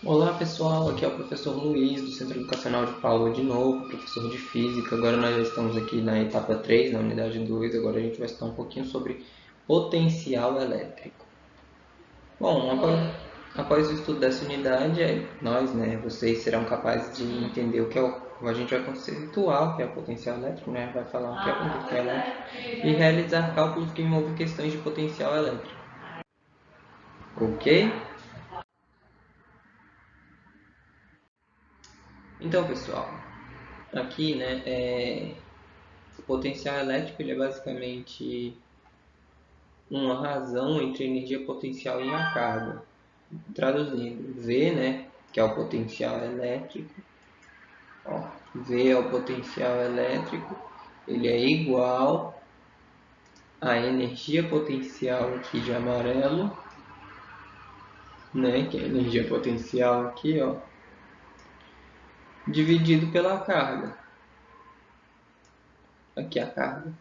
Olá pessoal, aqui é o professor Luiz do Centro Educacional de Paula de novo, professor de Física. Agora nós já estamos aqui na etapa 3, na unidade 2, agora a gente vai estudar um pouquinho sobre potencial elétrico. Bom, após o estudo dessa unidade, vocês serão capazes de entender o que é a gente vai conceituar o que é o potencial elétrico, né? Vai falar o que é o potencial elétrico e realizar cálculos que envolvem questões de potencial elétrico. Ok? Então, pessoal, aqui, o potencial elétrico ele é basicamente uma razão entre a energia potencial e a carga. Traduzindo, V, que é o potencial elétrico, V é o potencial elétrico, ele é igual à energia potencial aqui de amarelo, que é a energia potencial aqui, dividido pela carga. Aqui a carga.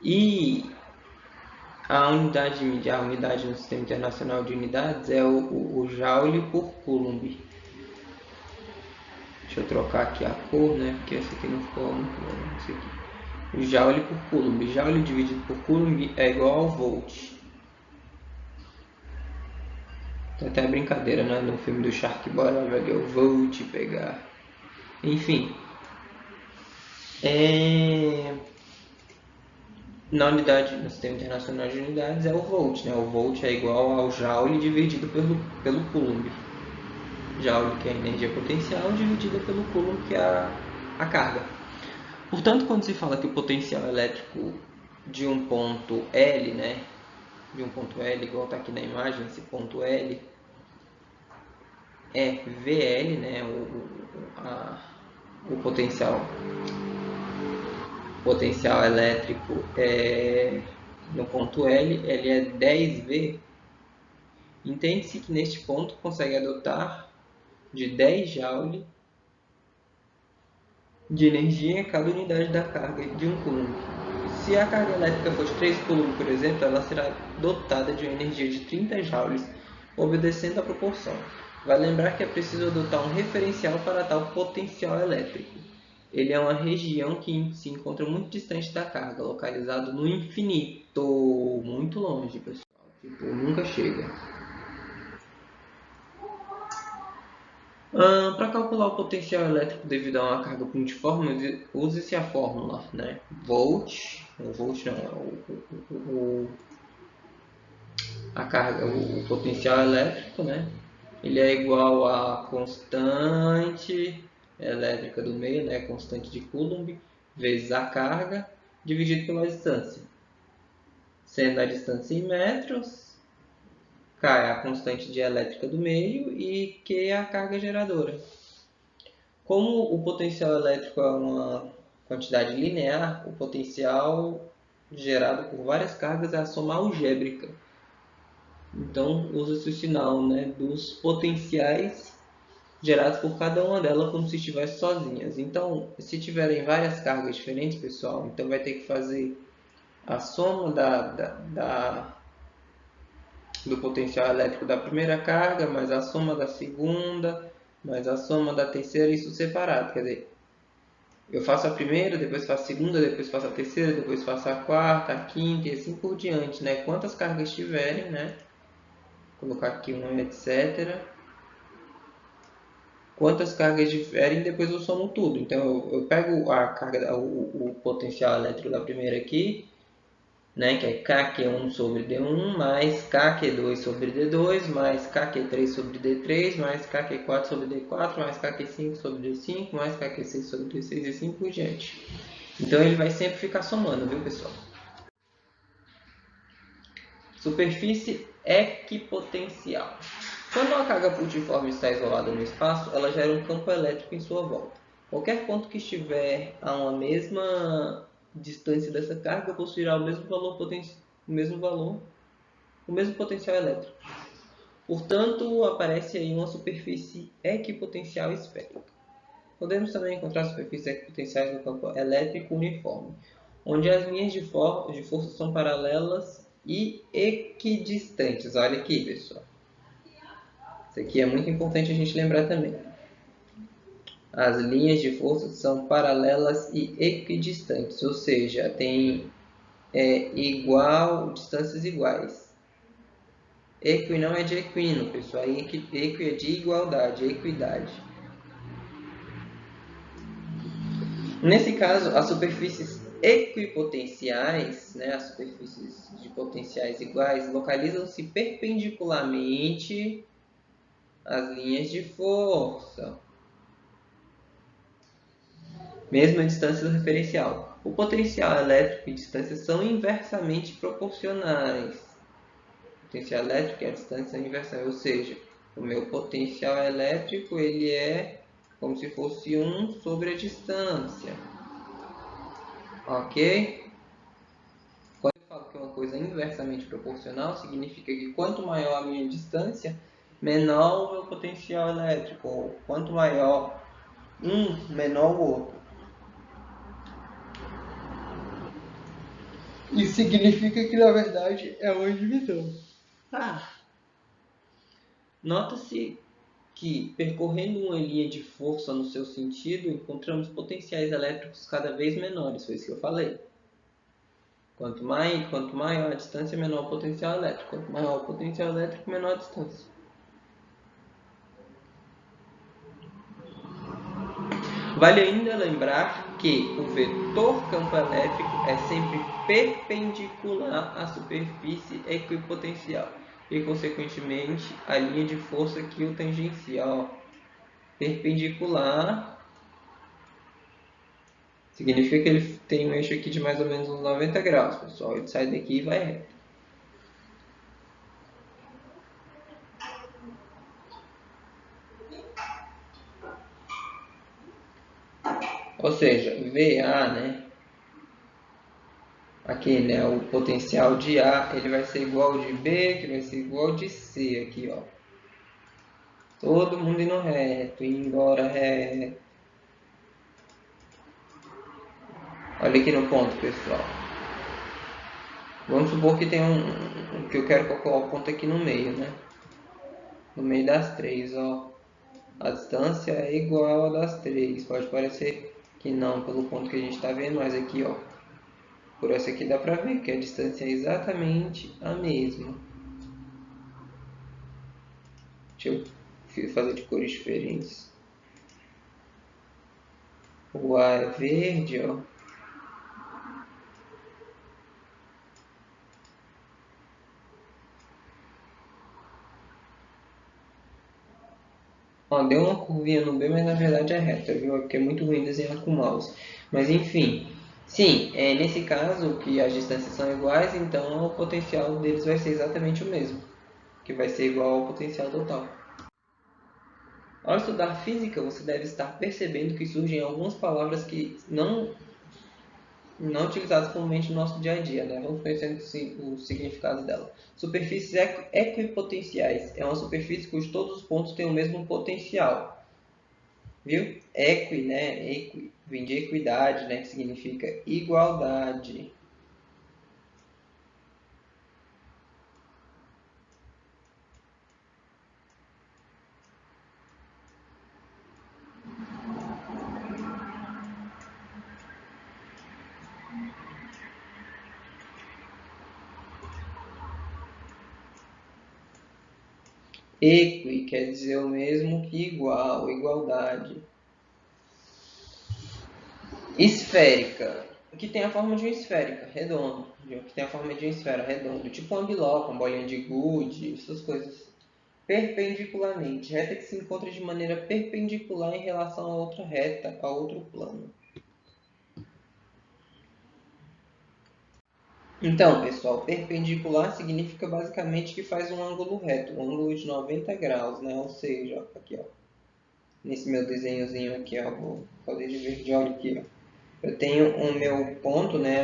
E a unidade no Sistema Internacional de Unidades é o Joule por Coulomb. Deixa eu trocar aqui a cor, porque essa aqui não ficou muito bom. Esse aqui. O Joule por Coulomb. Joule dividido por Coulomb é igual ao Volt. Tem até brincadeira, no filme do Shark Boy, vai ver o Volt pegar. Enfim. Na unidade, no Sistema Internacional de Unidades é o Volt, O Volt é igual ao Joule dividido pelo Coulomb. Joule, que é a energia potencial, dividida pelo Coulomb, que é a carga. Portanto, quando se fala que o potencial elétrico de um ponto L, de um ponto L, igual está aqui na imagem, esse ponto L, é VL, o potencial elétrico no ponto L, ele é 10V, entende-se que neste ponto consegue adotar de 10 Joule de energia em cada unidade da carga de um Coulomb. Se a carga elétrica for de 3 Coulomb, por exemplo, ela será dotada de uma energia de 30 joules, obedecendo à proporção. Vai lembrar que é preciso adotar um referencial para tal potencial elétrico. Ele é uma região que se encontra muito distante da carga, localizado no infinito, muito longe, pessoal. Nunca chega. Para calcular o potencial elétrico devido a uma carga pontiforme, use-se a fórmula, Volt, o potencial elétrico, ele é igual à constante elétrica do meio, constante de Coulomb, vezes a carga, dividido pela distância. Sendo a distância em metros, K é a constante de elétrica do meio e Q é a carga geradora. Como o potencial elétrico é uma quantidade linear, o potencial gerado por várias cargas é a soma algébrica. Então, usa-se o sinal dos potenciais gerados por cada uma delas como se estivessem sozinhas. Então, se tiverem várias cargas diferentes, pessoal, então vai ter que fazer a soma do potencial elétrico da primeira carga, mais a soma da segunda, mais a soma da terceira, isso separado. Quer dizer, eu faço a primeira, depois faço a segunda, depois faço a terceira, depois faço a quarta, a quinta e assim por diante. Quantas cargas tiverem, Vou colocar aqui um etc. Quantas cargas diferem, depois eu somo tudo. Então eu pego a carga, o potencial elétrico da primeira aqui, que é Kq1 sobre D1, mais Kq2 sobre D2, mais Kq3 sobre D3, mais Kq4 sobre D4, mais Kq5 sobre D5, mais Kq6 sobre D6 e assim por diante. Então ele vai sempre ficar somando, viu, pessoal? Superfície equipotencial. Quando uma carga pontiforme está isolada no espaço, ela gera um campo elétrico em sua volta. Qualquer ponto que estiver a uma mesma distância dessa carga possuirá o mesmo potencial elétrico. Portanto, aparece aí uma superfície equipotencial esférica. Podemos também encontrar superfícies equipotenciais no campo elétrico uniforme, onde as linhas de força são paralelas e equidistantes. Olha aqui, pessoal. Isso aqui é muito importante a gente lembrar também. As linhas de força são paralelas e equidistantes, ou seja, tem distâncias iguais. Equi não é de equino, pessoal. Equi é de igualdade, equidade. Nesse caso, as superfícies equipotenciais, né, as superfícies de potenciais iguais, localizam-se perpendicularmente às linhas de força, mesma distância do referencial. O potencial elétrico e distância são inversamente proporcionais. O potencial elétrico e a distância são inversamente, ou seja, o meu potencial elétrico ele é como se fosse 1 sobre a distância. Ok? Quando eu falo que uma coisa é inversamente proporcional, significa que quanto maior a minha distância, menor o meu potencial elétrico. Ou quanto maior um, menor o outro. Isso significa que, na verdade, é uma divisão. Nota-se que, percorrendo uma linha de força no seu sentido, encontramos potenciais elétricos cada vez menores. Foi isso que eu falei. Quanto maior a distância, menor o potencial elétrico. Quanto maior o potencial elétrico, menor a distância. Vale ainda lembrar que o vetor campo elétrico é sempre perpendicular à superfície equipotencial e, consequentemente, à linha de força que o tangencia. Perpendicular significa que ele tem um eixo aqui de mais ou menos uns 90 graus, pessoal. Ele sai daqui e vai reto. Ou seja, VA, né? Aqui, né? O potencial de A, ele vai ser igual ao de B, que vai ser igual ao de C aqui, ó. Todo mundo indo reto, indo embora reto. Olha aqui no ponto, pessoal. Vamos supor que tem que eu quero colocar o ponto aqui no meio, né? No meio das três, ó. A distância é igual a das três. Pode parecer que não pelo ponto que a gente está vendo, mas aqui, ó. Por essa aqui dá para ver que a distância é exatamente a mesma. Deixa eu fazer de cores diferentes. O A é verde, ó. Ó, deu uma curvinha no B, mas na verdade é reta, viu? É porque é muito ruim desenhar com mouse. Mas enfim, sim, nesse caso que as distâncias são iguais, então o potencial deles vai ser exatamente o mesmo, que vai ser igual ao potencial total. Ao estudar física, você deve estar percebendo que surgem algumas palavras que não utilizadas comumente no nosso dia a dia, né? Vamos conhecendo o significado dela. Superfícies equipotenciais é uma superfície cujos todos os pontos têm o mesmo potencial. Viu? Equi, né? Equi, vem de equidade, né? Que significa igualdade. Equi quer dizer o mesmo que igual, igualdade. Esférica, que tem a forma de uma esférica, redondo. Que tem a forma de uma esfera, redondo. Tipo uma biloca, uma bolinha de gude, essas coisas. Perpendicularmente, reta que se encontra de maneira perpendicular em relação a outra reta, a outro plano. Então, pessoal, perpendicular significa basicamente que faz um ângulo reto, um ângulo de 90 graus, né? Ou seja, ó, aqui, ó, nesse meu desenhozinho aqui, ó, vou fazer de verde, olha aqui, ó. Eu tenho o meu ponto, né,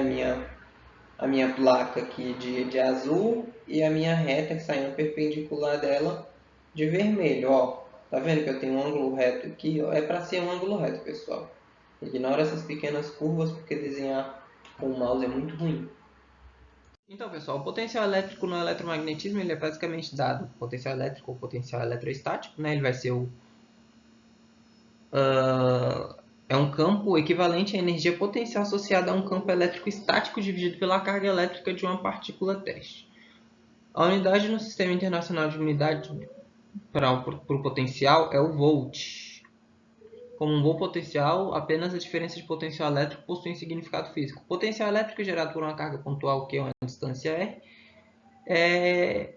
a minha placa aqui de azul e a minha reta que saindo perpendicular dela de vermelho, ó. Tá vendo que eu tenho um ângulo reto aqui, ó? É para ser um ângulo reto, pessoal. Ignora essas pequenas curvas porque desenhar com o mouse é muito ruim. Então, pessoal, o potencial elétrico no eletromagnetismo ele é basicamente dado potencial elétrico ou potencial eletrostático, né? Ele vai ser é um campo equivalente à energia potencial associada a um campo elétrico estático dividido pela carga elétrica de uma partícula teste. A unidade no Sistema Internacional de Unidade para o potencial é o volt. Como um bom potencial, apenas a diferença de potencial elétrico possui significado físico. O potencial elétrico gerado por uma carga pontual, que é uma distância R, é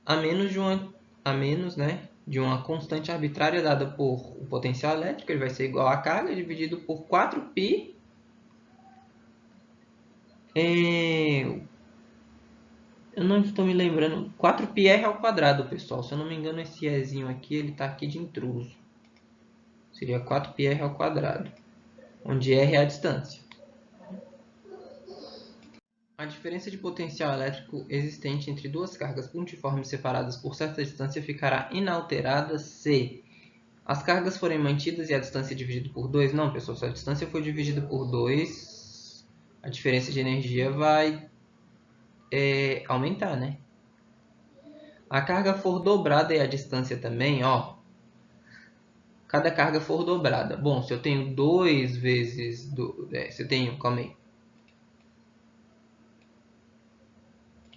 a menos, né, de uma constante arbitrária dada por o potencial elétrico, ele vai ser igual a carga dividido por 4π. Eu não estou me lembrando. 4πr ao quadrado, pessoal. Se eu não me engano, esse ezinho aqui, ele está aqui de intruso. Seria 4πr ao quadrado, onde r é a distância. A diferença de potencial elétrico existente entre duas cargas pontiformes separadas por certa distância ficará inalterada se as cargas forem mantidas e a distância dividida por 2. Não, pessoal, se a distância for dividida por 2, a diferença de energia vai aumentar, né? A carga for dobrada e a distância também, ó. Cada carga for dobrada. Bom, se eu tenho 2 vezes... se eu tenho... Calma aí.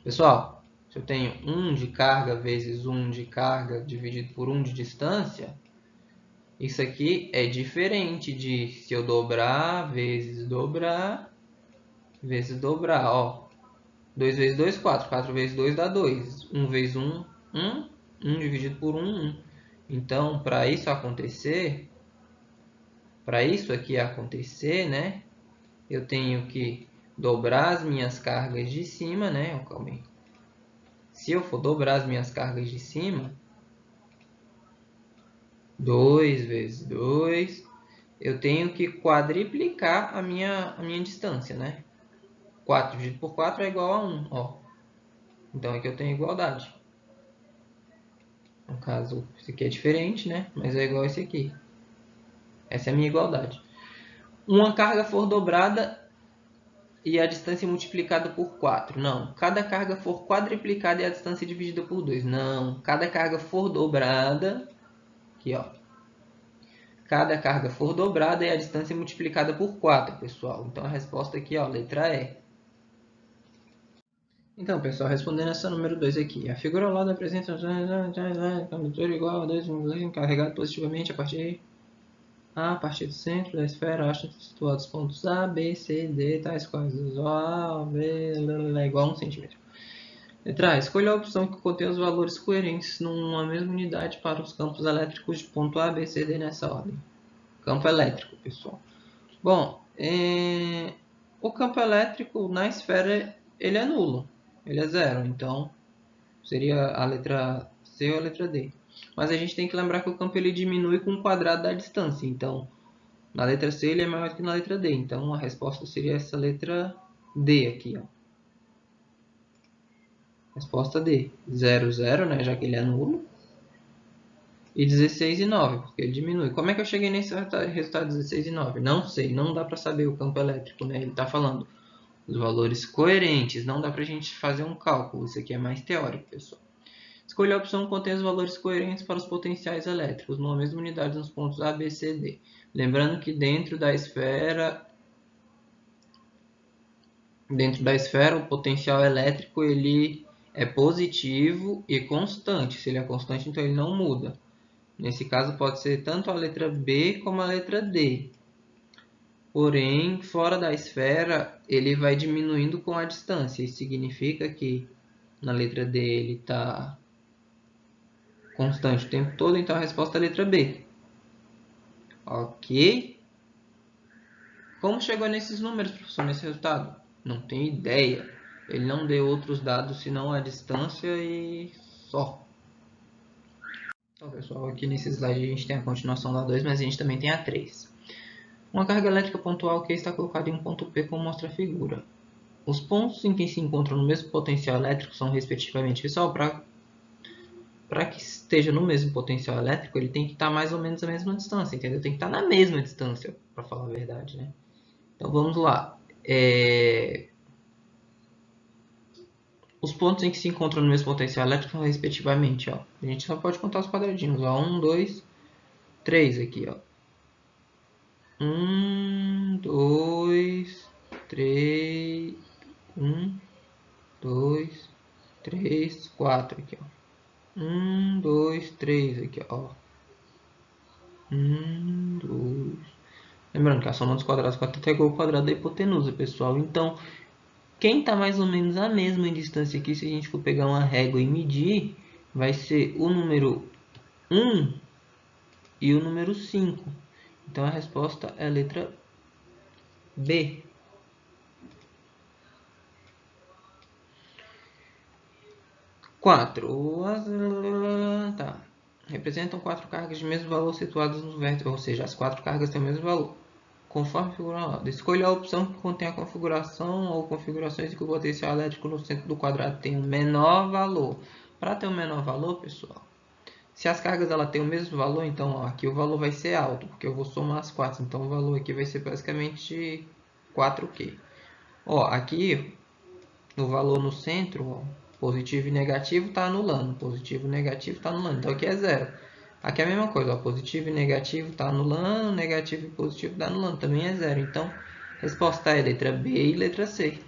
Pessoal, se eu tenho 1 de carga vezes 1 de carga dividido por 1 de distância, isso aqui é diferente de se eu dobrar vezes dobrar vezes dobrar. Ó, 2 vezes 2, 4. 4 vezes 2 dá 2. 1 vezes 1, 1. 1 dividido por 1, 1. Então, para isso acontecer, para isso aqui acontecer, né, eu tenho que dobrar as minhas cargas de cima, né? Calma aí. Se eu for dobrar as minhas cargas de cima, 2 vezes 2, eu tenho que quadriplicar a minha distância, né? 4 dividido por 4 é igual a 1, ó. Então aqui eu tenho igualdade. No caso, esse aqui é diferente, né? Mas é igual a esse aqui. Essa é a minha igualdade. Uma carga for dobrada e a distância multiplicada por 4. Não. Cada carga for quadriplicada e a distância dividida por 2. Não. Cada carga for dobrada... Aqui, ó. Cada carga for dobrada e a distância multiplicada por 4, pessoal. Então a resposta aqui, ó, letra E. Então, pessoal, respondendo essa número 2 aqui. A figura ao lado apresenta um condutor igual a 2 carregado positivamente a partir do centro da esfera, acha situados pontos A, B, C, D, tais quais os A, B, é igual a 1 centímetro. Letra A. Escolha a opção que contém os valores coerentes numa mesma unidade para os campos elétricos de ponto A, B, C, D nessa ordem. Campo elétrico, pessoal. Bom, o campo elétrico na esfera ele é nulo, ele é zero, então seria a letra C ou a letra D. Mas a gente tem que lembrar que o campo ele diminui com o quadrado da distância, então na letra C ele é maior que na letra D, então a resposta seria essa letra D aqui, ó. Resposta D, 0, 0, né, já que ele é nulo. E 16 e 9, porque ele diminui. Como é que eu cheguei nesse resultado 16 e 9? Não sei, não dá para saber o campo elétrico, né? Ele está falando os valores coerentes, não dá para a gente fazer um cálculo. Isso aqui é mais teórico, pessoal. Escolha a opção que contém os valores coerentes para os potenciais elétricos, numa mesma unidade nos pontos A, B, C, D. Lembrando que dentro da esfera, o potencial elétrico ele é positivo e constante. Se ele é constante, então ele não muda. Nesse caso, pode ser tanto a letra B como a letra D. Porém, fora da esfera, ele vai diminuindo com a distância. Isso significa que na letra D ele está constante o tempo todo, então a resposta é a letra B. Ok? Como chegou nesses números, professor, nesse resultado? Não tenho ideia. Ele não deu outros dados senão a distância e só. Então, pessoal, aqui nesse slide a gente tem a continuação da 2, mas a gente também tem a 3. Uma carga elétrica pontual Q está colocada em um ponto P, como mostra a figura. Os pontos em que se encontram no mesmo potencial elétrico são, respectivamente, pessoal, para que esteja no mesmo potencial elétrico, ele tem que estar mais ou menos a mesma distância, entendeu? Tem que estar na mesma distância, para falar a verdade, né? Então, vamos lá. os pontos em que se encontram no mesmo potencial elétrico são respectivamente, ó. A gente só pode contar os quadradinhos, ó. 1, 2, 3 aqui, ó. 1, 2, 3, 1, 2, 3, 4 aqui, ó. 1, 2, 3 aqui, ó. 1, 2. Lembrando que a soma dos quadrados é igual ao quadrado da hipotenusa, pessoal. Então, quem está mais ou menos a mesma distância aqui, se a gente for pegar uma régua e medir, vai ser o número 1 e o número 5. Então, a resposta é a letra B. Tá. Representam 4 cargas de mesmo valor situadas nos vértices, ou seja, as 4 cargas têm o mesmo valor. Conforme figurado, escolha a opção que contém a configuração ou configurações em que o potencial elétrico no centro do quadrado tem um menor valor. Para ter um menor valor, pessoal, se as cargas ela têm o mesmo valor, então ó, aqui o valor vai ser alto, porque eu vou somar as 4. Então o valor aqui vai ser basicamente 4Q. Ó, aqui no valor no centro, ó, positivo e negativo está anulando. Positivo e negativo está anulando. Então aqui é zero. Aqui é a mesma coisa. Ó, positivo e negativo está anulando. Negativo e positivo está anulando. Também é zero. Então, resposta é letra B e letra C.